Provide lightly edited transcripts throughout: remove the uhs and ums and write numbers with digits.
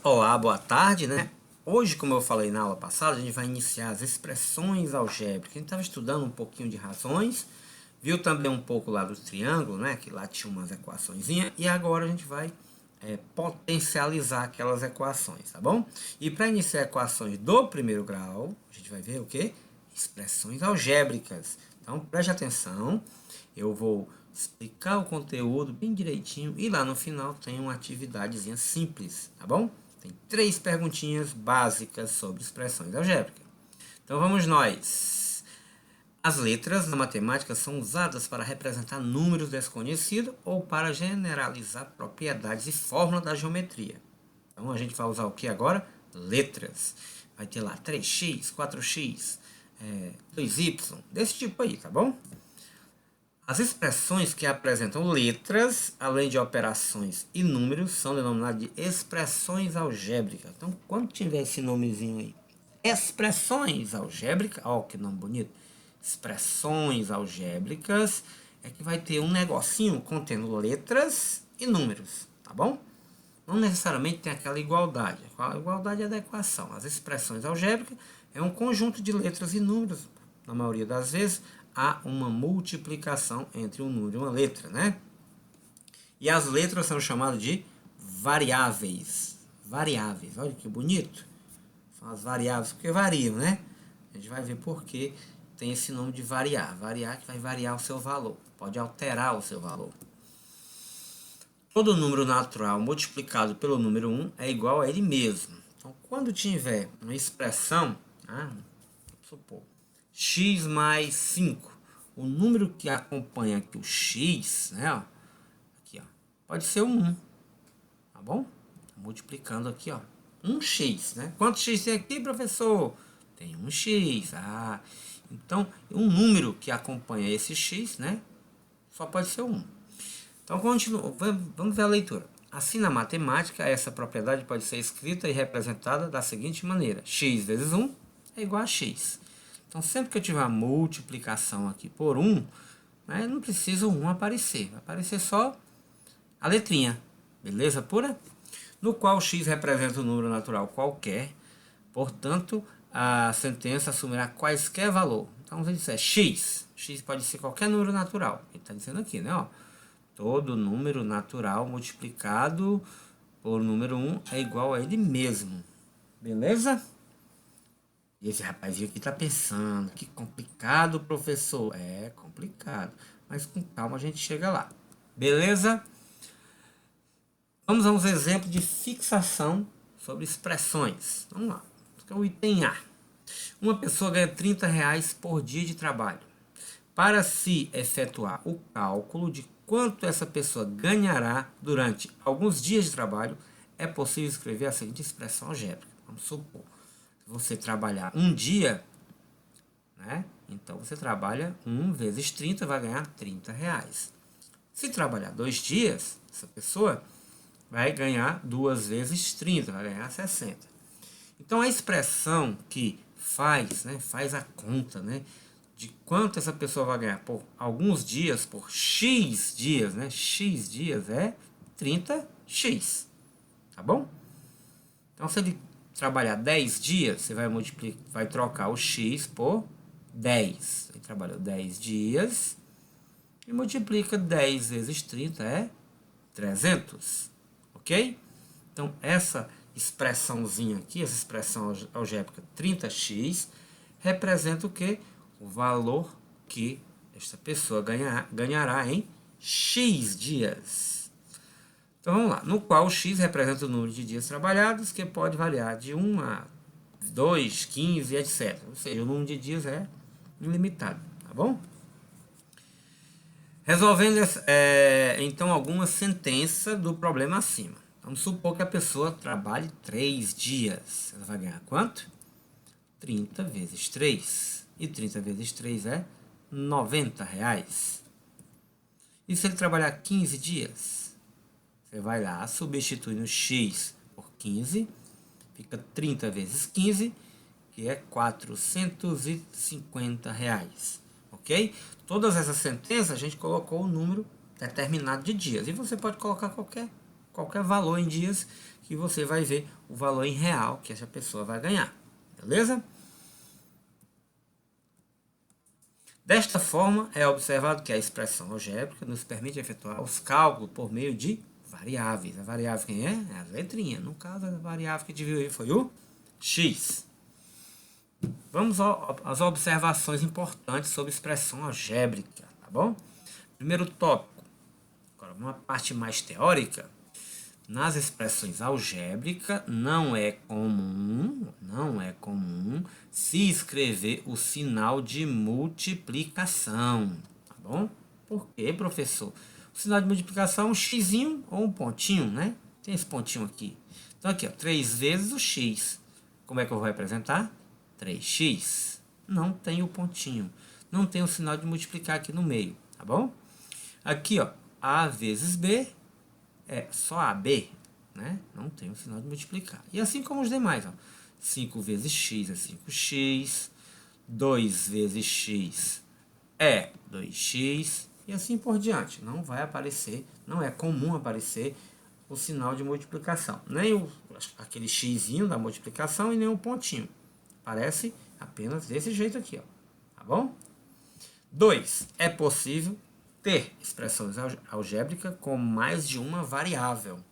Olá, boa tarde, né? Hoje, como eu falei na aula passada, a gente vai iniciar as expressões algébricas. A gente estava estudando um pouquinho de razões, viu também um pouco lá do triângulo, né? Que lá tinha umas equaçõezinhas, e agora a gente vai potencializar aquelas equações, tá bom? E para iniciar equações do primeiro grau, a gente vai ver o quê? Expressões algébricas. Então, preste atenção, eu vou explicar o conteúdo bem direitinho e lá no final tem uma atividadezinha simples, tá bom? Tem 3 perguntinhas básicas sobre expressões algébricas. Então vamos nós. As letras na matemática são usadas para representar números desconhecidos ou para generalizar propriedades e fórmulas da geometria. Então a gente vai usar o que agora? Letras. Vai ter lá 3x, 4x, 2y, desse tipo aí, tá bom? As expressões que apresentam letras, além de operações e números, são denominadas de expressões algébricas. Então, quando tiver esse nomezinho aí, expressões algébricas, ó, que nome bonito, expressões algébricas, é que vai ter um negocinho contendo letras e números, tá bom? Não necessariamente tem aquela igualdade. A igualdade é da equação. As expressões algébricas é um conjunto de letras e números. Na maioria das vezes, há uma multiplicação entre um número e uma letra, né? E as letras são chamadas de variáveis. Variáveis, olha que bonito. São as variáveis, porque variam, né? A gente vai ver por que tem esse nome de variar. Variar que vai variar o seu valor. Pode alterar o seu valor. Todo número natural multiplicado pelo número 1 é igual a ele mesmo. Então, quando tiver uma expressão, vamos supor, x mais 5, o número que acompanha aqui o x, né, aqui, pode ser o 1, tá bom? Multiplicando aqui, 1x, né? Quantos x tem aqui, professor? Tem 1x, então, um número que acompanha esse x, né, só pode ser 1. Então, vamos ver a leitura. Assim, na matemática, essa propriedade pode ser escrita e representada da seguinte maneira. X vezes 1 é igual a x. Então, sempre que eu tiver uma multiplicação aqui por 1, né, não precisa o 1 aparecer. Vai aparecer só a letrinha. Beleza pura? No qual x representa um número natural qualquer. Portanto, a sentença assumirá quaisquer valor. Então, se eu disser x, x pode ser qualquer número natural. Ele está dizendo aqui, né? Todo número natural multiplicado por número 1 é igual a ele mesmo. Beleza? E esse rapazinho aqui está pensando, que complicado, professor. É complicado, mas com calma a gente chega lá. Beleza? Vamos a uns exemplos de fixação sobre expressões. Vamos lá. Esse é o item A. Uma pessoa ganha R$ 30 por dia de trabalho. Para se efetuar o cálculo de quanto essa pessoa ganhará durante alguns dias de trabalho, é possível escrever a seguinte expressão algébrica. Vamos supor, se você trabalhar um dia, né? Então você trabalha 1 vezes 30, vai ganhar R$ 30. Se trabalhar 2 dias, essa pessoa vai ganhar 2 vezes 30, vai ganhar 60. Então a expressão que faz a conta, né, de quanto essa pessoa vai ganhar por alguns dias, por x dias, né? X dias é 30x, tá bom? Então, se ele trabalhar 10 dias, você vai trocar o x por 10. Ele trabalhou 10 dias e multiplica 10 vezes 30 é 300, ok? Então, essa expressãozinha aqui, essa expressão algébrica 30x, representa o quê? O valor que esta pessoa ganhará em x dias. Então vamos lá, no qual x representa o número de dias trabalhados, que pode variar de 1 a 2, 15, etc. Ou seja, o número de dias é ilimitado, tá bom? Resolvendo então alguma sentença do problema acima. Vamos supor que a pessoa trabalhe 3 dias. Ela vai ganhar quanto? 30 vezes 3. E 30 vezes 3 é R$ 90. E se ele trabalhar 15 dias? Você vai lá, substitui no x por 15, fica 30 vezes 15, que é R$ 450. Ok? Todas essas sentenças a gente colocou o número determinado de dias. E você pode colocar qualquer qualquer valor em dias que você vai ver o valor em real que essa pessoa vai ganhar. Beleza? Desta forma, é observado que a expressão algébrica nos permite efetuar os cálculos por meio de variáveis. A variável quem é? É a letrinha. No caso, a variável que a gente viu aí foi o x. Vamos às observações importantes sobre expressão algébrica, tá bom? Primeiro tópico. Agora, uma parte mais teórica. Nas expressões algébricas, não é comum se escrever o sinal de multiplicação, tá bom? Por quê, professor? O sinal de multiplicação é um xizinho ou um pontinho, né? Tem esse pontinho aqui. Então aqui, ó, 3 vezes o x. Como é que eu vou representar? 3x. Não tem o pontinho. Não tem o sinal de multiplicar aqui no meio, tá bom? Aqui, ó, a vezes b é só AB, né? Não tem o sinal de multiplicar. E assim como os demais, ó. 5 vezes x é 5x, 2 vezes x é 2x, e assim por diante. Não vai aparecer, não é comum aparecer o sinal de multiplicação. Nem aquele xzinho da multiplicação e nem o pontinho. Aparece apenas desse jeito aqui, ó. Tá bom? 2. É possível ter expressões algébricas com mais de uma variável,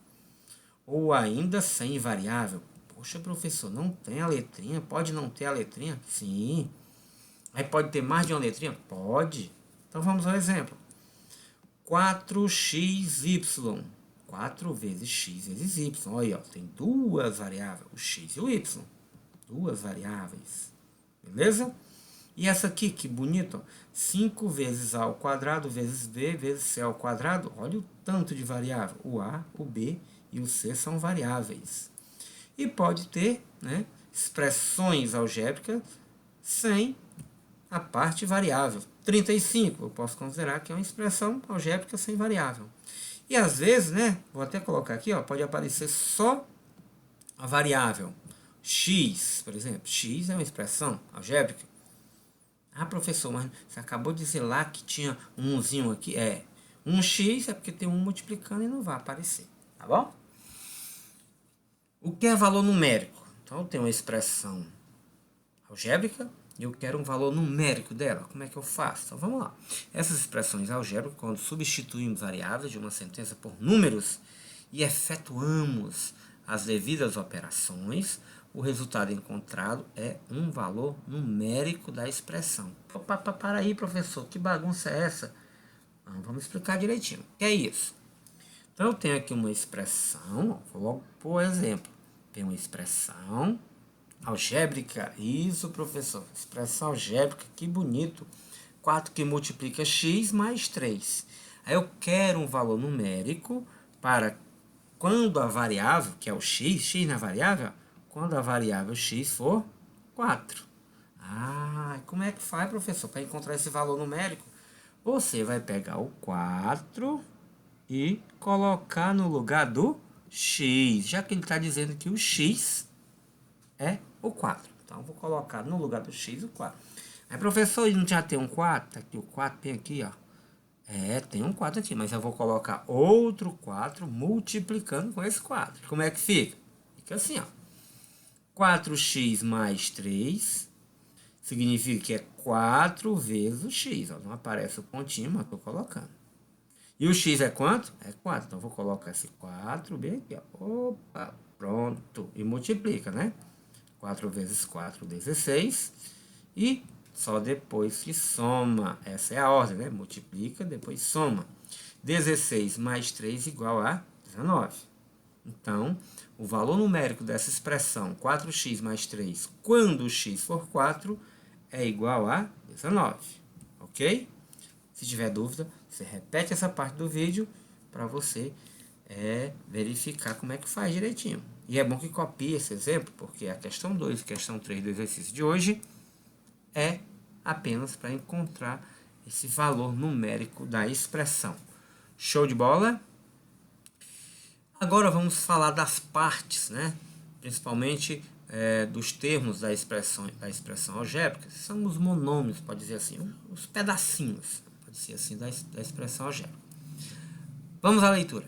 ou ainda sem variável. Poxa, professor, não tem a letrinha? Pode não ter a letrinha? Sim. Aí pode ter mais de uma letrinha? Pode. Então vamos ao exemplo. 4xy. 4 vezes x vezes y. Olha aí, ó, tem duas variáveis, o x e o y. Duas variáveis. Beleza? E essa aqui, que bonito, 5 vezes a ao quadrado vezes b vezes c ao quadrado. Olha o tanto de variável. O a, o b e o c são variáveis. E pode ter, né, expressões algébricas sem a parte variável. 35, eu posso considerar que é uma expressão algébrica sem variável. E às vezes, né, vou até colocar aqui, ó, pode aparecer só a variável x, por exemplo. X é uma expressão algébrica. Ah, professor, mas você acabou de dizer lá que tinha um umzinho aqui. É, 1x é porque tem um multiplicando e não vai aparecer, tá bom? O que é valor numérico? Então, eu tenho uma expressão algébrica e eu quero um valor numérico dela. Como é que eu faço? Então, vamos lá. Essas expressões algébricas, quando substituímos variáveis de uma sentença por números e efetuamos as devidas operações, o resultado encontrado é um valor numérico da expressão. Opa, para aí, professor, que bagunça é essa? Vamos explicar direitinho. O que é isso? Então, eu tenho aqui uma expressão, vou logo por exemplo. Tem uma expressão algébrica. Isso, professor, expressão algébrica, que bonito. 4 que multiplica x mais 3. Aí eu quero um valor numérico para quando a variável, que é o x na variável, quando a variável x for 4. Ah, como é que faz, professor, para encontrar esse valor numérico? Você vai pegar o 4 e colocar no lugar do x, já que ele está dizendo que o x é o 4. Então, eu vou colocar no lugar do x o 4. Aí, professor, ele não já tem um 4? Tá aqui o 4, tem aqui, ó. É, tem um 4 aqui, mas eu vou colocar outro 4 multiplicando com esse 4. Como é que fica? Fica assim, ó. 4x mais 3 significa que é 4 vezes o x. Ó. Não aparece o pontinho, mas estou colocando. E o x é quanto? É 4. Então, vou colocar esse 4 bem aqui. Ó. Opa, pronto. E multiplica, né? 4 vezes 4, 16. E só depois que soma. Essa é a ordem, né? Multiplica, depois soma. 16 mais 3 igual a 19. Então, o valor numérico dessa expressão 4x mais 3, quando o x for 4, é igual a 19. Ok? Se tiver dúvida, você repete essa parte do vídeo para você verificar como é que faz direitinho. E é bom que copie esse exemplo, porque a questão 2 e a questão 3 do exercício de hoje é apenas para encontrar esse valor numérico da expressão. Show de bola? Agora vamos falar das partes, né? Principalmente dos termos da expressão algébrica. São os monômios, pode dizer assim, os pedacinhos, pode ser assim, da expressão algébrica. Vamos à leitura.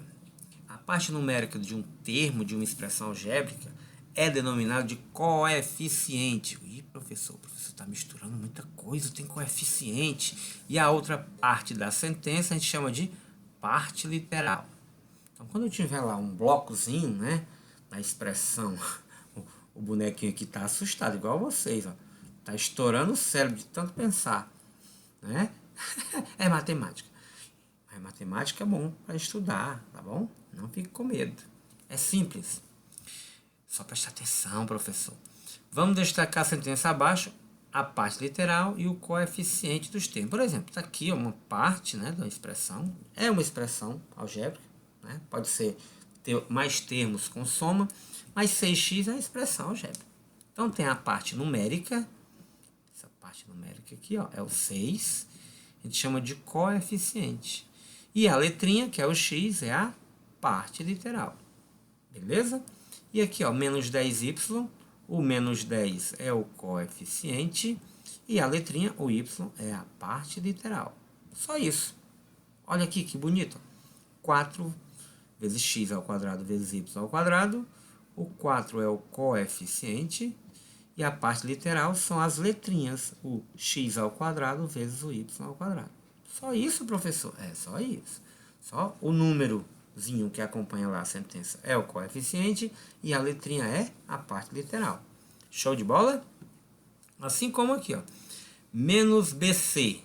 A parte numérica de um termo, de uma expressão algébrica, é denominado de coeficiente. Ih, professor, está misturando muita coisa, tem coeficiente. E a outra parte da sentença a gente chama de parte literal. Então, quando eu tiver lá um blocozinho, né, na expressão, o bonequinho aqui está assustado, igual vocês, ó. Tá estourando o cérebro de tanto pensar, né? É matemática. Mas matemática é bom para estudar, tá bom? Não fique com medo. É simples. Só prestar atenção, professor. Vamos destacar a sentença abaixo, a parte literal e o coeficiente dos termos. Por exemplo, está aqui uma parte, né, da expressão. É uma expressão algébrica, né? Pode ser ter mais termos com soma, mas 6x é a expressão algébrica. Então tem a parte numérica. Essa parte numérica aqui, ó, é o 6. A gente chama de coeficiente. E a letrinha, que é o x, é a parte literal. Beleza? E aqui, ó, menos 10y. O menos 10 é o coeficiente. E a letrinha, o y, é a parte literal. Só isso. Olha aqui que bonito. 4 vezes x ao quadrado vezes y ao quadrado. O 4 é o coeficiente. E a parte literal são as letrinhas. O x ao quadrado vezes o y ao quadrado. Só isso, professor? É, só isso. Só o númerozinho que acompanha lá a sentença é o coeficiente. E a letrinha é a parte literal. Show de bola? Assim como aqui, ó. Menos BC.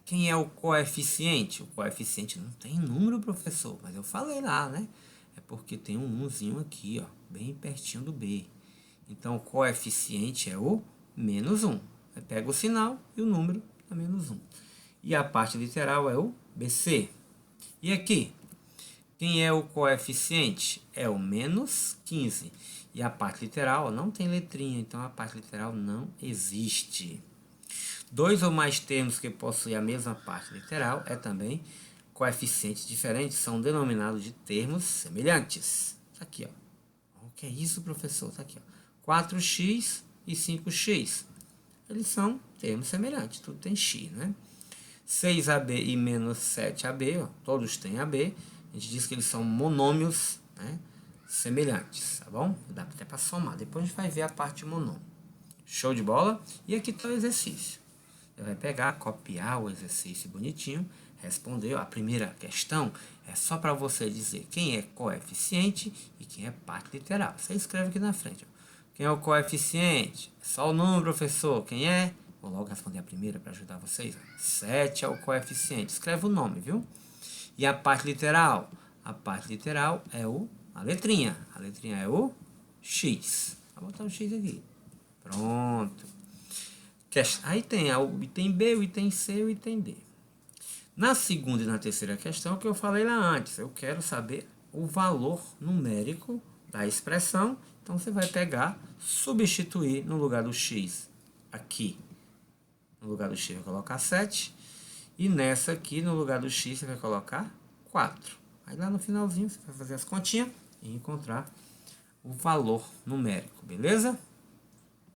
Quem é o coeficiente? O coeficiente não tem número, professor. Mas eu falei lá, né? É porque tem um 1zinho aqui, ó. Bem pertinho do B. Então, o coeficiente é o menos 1. Aí pega o sinal e o número é menos 1. E a parte literal é o BC. E aqui, quem é o coeficiente? É o menos 15. E a parte literal não tem letrinha, então a parte literal não existe. Dois ou mais termos que possuem a mesma parte literal é também coeficientes diferentes, são denominados de termos semelhantes. Tá aqui, ó. O que é isso, professor? Tá aqui, ó. 4x e 5x. Eles são termos semelhantes, tudo tem x, né? 6ab e menos 7ab, ó, todos têm ab. A gente diz que eles são monômios, né, semelhantes, tá bom? Dá até para somar. Depois a gente vai ver a parte de monômio. Show de bola? E aqui está o exercício. Você vai pegar, copiar o exercício bonitinho, responder. Ó, a primeira questão é só para você dizer quem é coeficiente e quem é parte literal. Você escreve aqui na frente, ó. Quem é o coeficiente? É só o número, professor. Quem é? Vou logo responder a primeira para ajudar vocês. 7 é o coeficiente. Escreve o nome, viu? E a parte literal? A parte literal é a letrinha. A letrinha é o x. Vou botar o x aqui. Pronto. Aí tem o item B, o item C e o item D. Na segunda e na terceira questão, que eu falei lá antes, eu quero saber o valor numérico da expressão. Então, você vai pegar, substituir no lugar do x aqui. No lugar do x vai colocar 7. E nessa aqui, no lugar do x, você vai colocar 4. Aí lá no finalzinho, você vai fazer as continhas e encontrar o valor numérico, beleza?